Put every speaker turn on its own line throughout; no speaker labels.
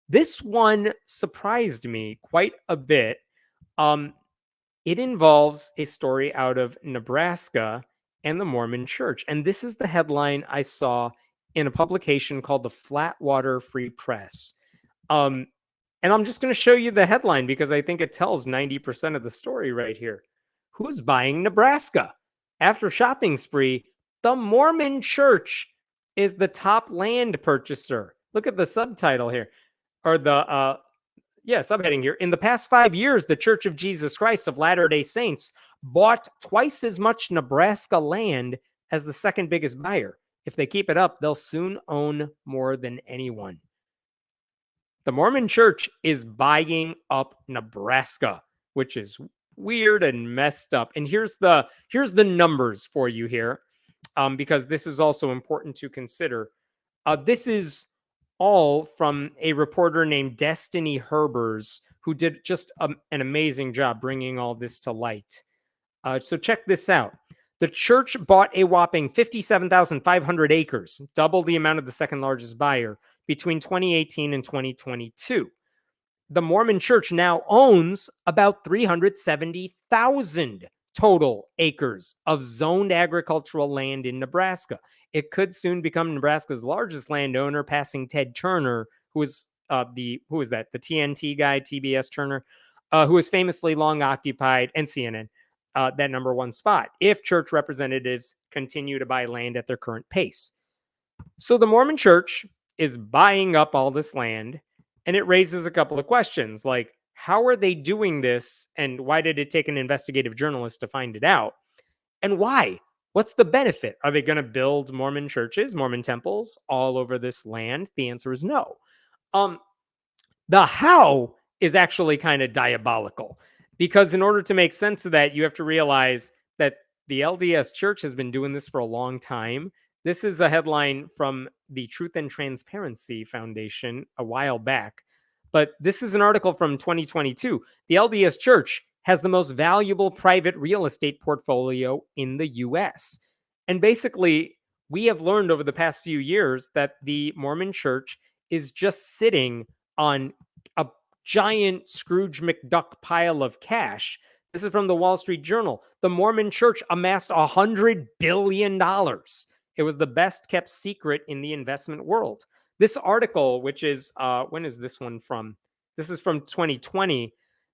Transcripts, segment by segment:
This one surprised me quite a bit. It involves a story out of Nebraska and the Mormon Church. And this is the headline I saw in a publication called the Flatwater Free Press. Um, and I'm just going to show you the headline because I think it tells 90% of the story right here. Who's buying Nebraska? After shopping spree, the Mormon Church is the top land purchaser. Look at the subtitle here, or the subheading here. In the past 5 years, the Church of Jesus Christ of Latter-day Saints bought twice as much Nebraska land as the second biggest buyer. If they keep it up, they'll soon own more than anyone. The Mormon Church is buying up Nebraska, which is weird and messed up. And here's the numbers for you here, because this is also important to consider. This is all from a reporter named Destiny Herbers, who did just an amazing job bringing all this to light. So check this out. The church bought a whopping 57,500 acres, double the amount of the second largest buyer, between 2018 and 2022. The Mormon Church now owns about 370,000 total acres of zoned agricultural land in Nebraska. It could soon become Nebraska's largest landowner, passing Ted Turner, who is the TNT guy, TBS Turner, who has famously long occupied, and CNN, that number one spot, if church representatives continue to buy land at their current pace. So the Mormon Church is buying up all this land, and it raises a couple of questions, like, how are they doing this, and why did it take an investigative journalist to find it out? And why? What's the benefit? Are they going to build Mormon churches, Mormon temples all over this land? The answer is no. The how is actually kind of diabolical, because in order to make sense of that, you have to realize that the LDS Church has been doing this for a long time. This is a headline from the Truth and Transparency Foundation a while back, but this is an article from 2022. The LDS Church has the most valuable private real estate portfolio in the US. And basically, we have learned over the past few years that the Mormon Church is just sitting on a giant Scrooge McDuck pile of cash. This is from the Wall Street Journal. The Mormon Church amassed $100 billion. It was the best kept secret in the investment world. This article, which is, when is this one from? This is from 2020.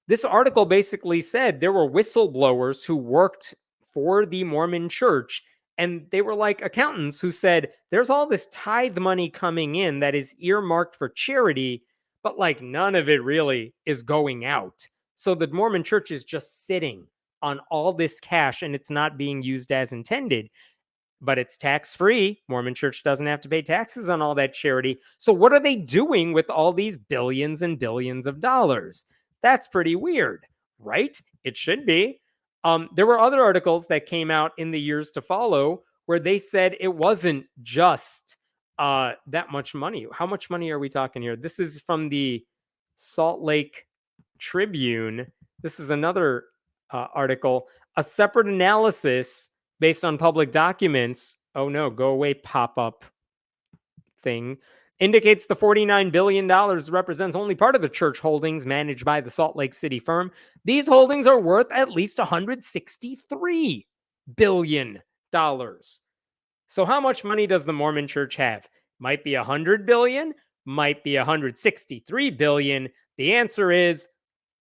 This article basically said there were whistleblowers who worked for the Mormon Church, and they were like accountants who said, there's all this tithe money coming in that is earmarked for charity, but like none of it really is going out. So the Mormon Church is just sitting on all this cash, and it's not being used as intended. But it's tax-free. Mormon Church doesn't have to pay taxes on all that charity. So what are they doing with all these billions and billions of dollars? That's pretty weird, right? It should be. There were other articles that came out in the years to follow where they said it wasn't just that much money. How much money are we talking here? This is from the Salt Lake Tribune. This is another article. A separate analysis based on public documents, oh no, go away pop-up thing, indicates the $49 billion represents only part of the church holdings managed by the Salt Lake City firm. These holdings are worth at least $163 billion. So how much money does the Mormon Church have? Might be $100 billion, might be $163 billion. The answer is,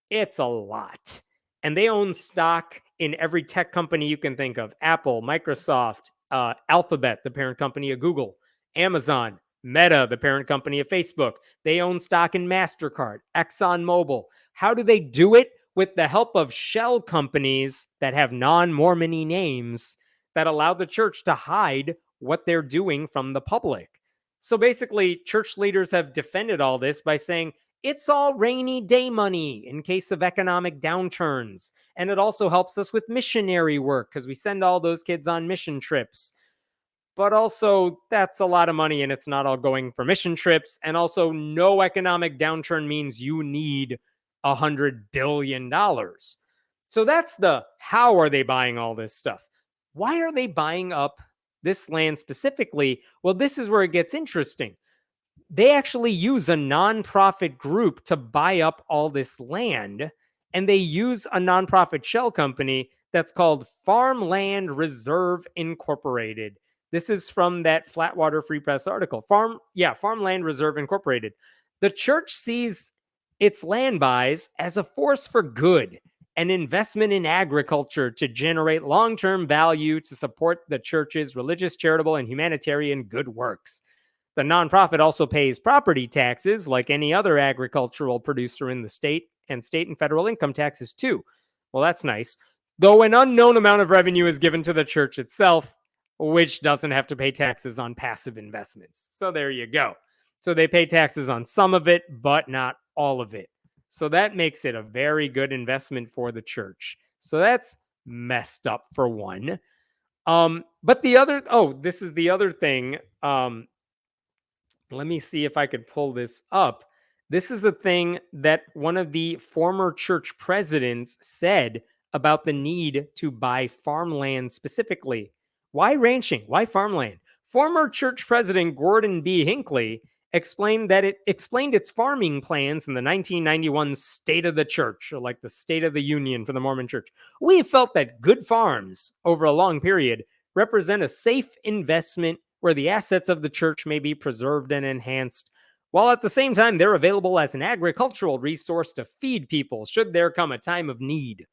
it's a lot. And they own stock in every tech company you can think of: Apple, Microsoft, Alphabet, the parent company of Google, Amazon, Meta, the parent company of Facebook. They own stock in MasterCard, ExxonMobil. How do they do it? With the help of shell companies that have non-Mormon-y names that allow the church to hide what they're doing from the public. So basically, church leaders have defended all this by saying, it's all rainy day money in case of economic downturns. And it also helps us with missionary work because we send all those kids on mission trips. But also, that's a lot of money and it's not all going for mission trips. And also, no economic downturn means you need $100 billion. So that's the how are they buying all this stuff? Why are they buying up this land specifically? Well, this is where it gets interesting. they actually use a nonprofit group to buy up all this land, and they use a nonprofit shell company that's called Farmland Reserve Incorporated. This is from that Flatwater Free Press article. Farmland Reserve Incorporated. The church sees its land buys as a force for good, an investment in agriculture to generate long-term value to support the church's religious, charitable, and humanitarian good works. The nonprofit also pays property taxes like any other agricultural producer in the state, and state and federal income taxes too. Well, that's nice. Though an unknown amount of revenue is given to the church itself, which doesn't have to pay taxes on passive investments. So there you go. So they pay taxes on some of it, but not all of it. So that makes it a very good investment for the church. So that's messed up for one. But the other, this is the other thing. Let me see if I could pull this up. This is the thing that one of the former church presidents said about the need to buy farmland specifically. Why ranching? Why farmland? Former church president Gordon B. Hinckley explained its farming plans in the 1991 State of the Church, or like the State of the Union for the Mormon Church. We felt that good farms over a long period represent a safe investment where the assets of the church may be preserved and enhanced, while at the same time they're available as an agricultural resource to feed people should there come a time of need.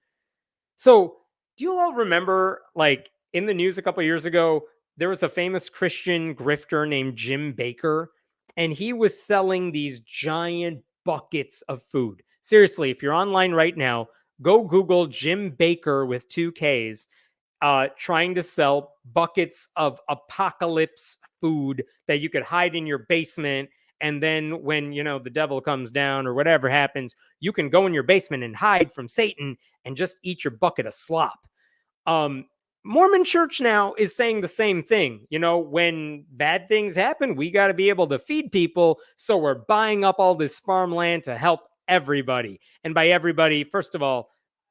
So, do you all remember, like, in the news a couple years ago, there was a famous Christian grifter named Jim Baker, and he was selling these giant buckets of food. Seriously, if you're online right now, go Google Jim Baker with 2 Ks, trying to sell buckets of apocalypse food that you could hide in your basement. And then when, the devil comes down or whatever happens, you can go in your basement and hide from Satan and just eat your bucket of slop. Mormon Church now is saying the same thing. When bad things happen, we got to be able to feed people. So we're buying up all this farmland to help everybody. And by everybody, first of all,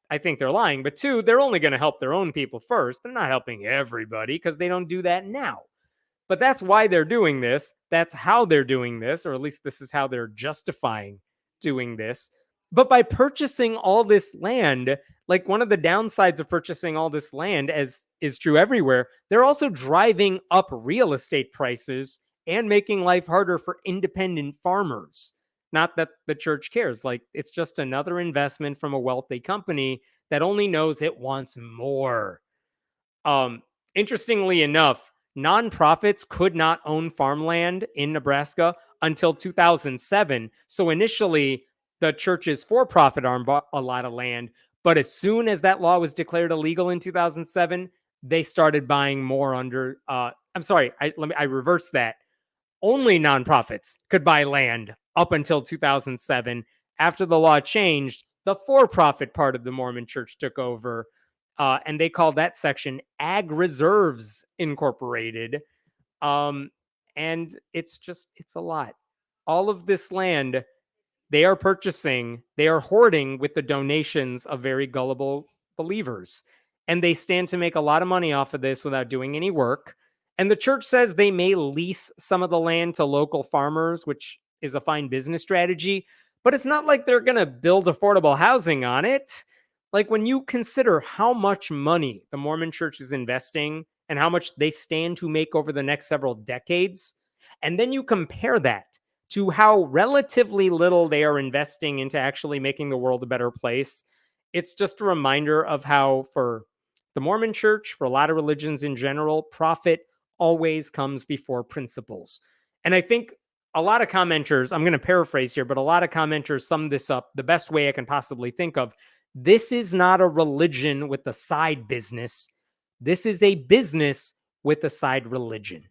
I think they're lying. But 2, they're only going to help their own people first. They're not helping everybody because they don't do that now. But that's why they're doing this. That's how they're doing this, or at least this is how they're justifying doing this. But by purchasing all this land, like one of the downsides of purchasing all this land, as is true everywhere, they're also driving up real estate prices and making life harder for independent farmers. Not that the church cares. Like, it's just another investment from a wealthy company that only knows it wants more. Interestingly enough, nonprofits could not own farmland in Nebraska until 2007. So initially, the church's for-profit arm bought a lot of land. But as soon as that law was declared illegal in 2007, they started buying more under... I reversed that. Only nonprofits could buy land up until 2007. After the law changed, the for-profit part of the Mormon Church took over, and they called that section Ag Reserves Incorporated. And it's a lot. All of this land they are purchasing, they are hoarding with the donations of very gullible believers. And they stand to make a lot of money off of this without doing any work. And the church says they may lease some of the land to local farmers, which is a fine business strategy, but it's not like they're going to build affordable housing on it. Like, when you consider how much money the Mormon Church is investing and how much they stand to make over the next several decades, and then you compare that to how relatively little they are investing into actually making the world a better place, it's just a reminder of how, for the Mormon Church, for a lot of religions in general, profit always comes before principles. And I think a lot of commenters, I'm going to paraphrase here, but a lot of commenters sum this up the best way I can possibly think of. This is not a religion with a side business. This is a business with a side religion.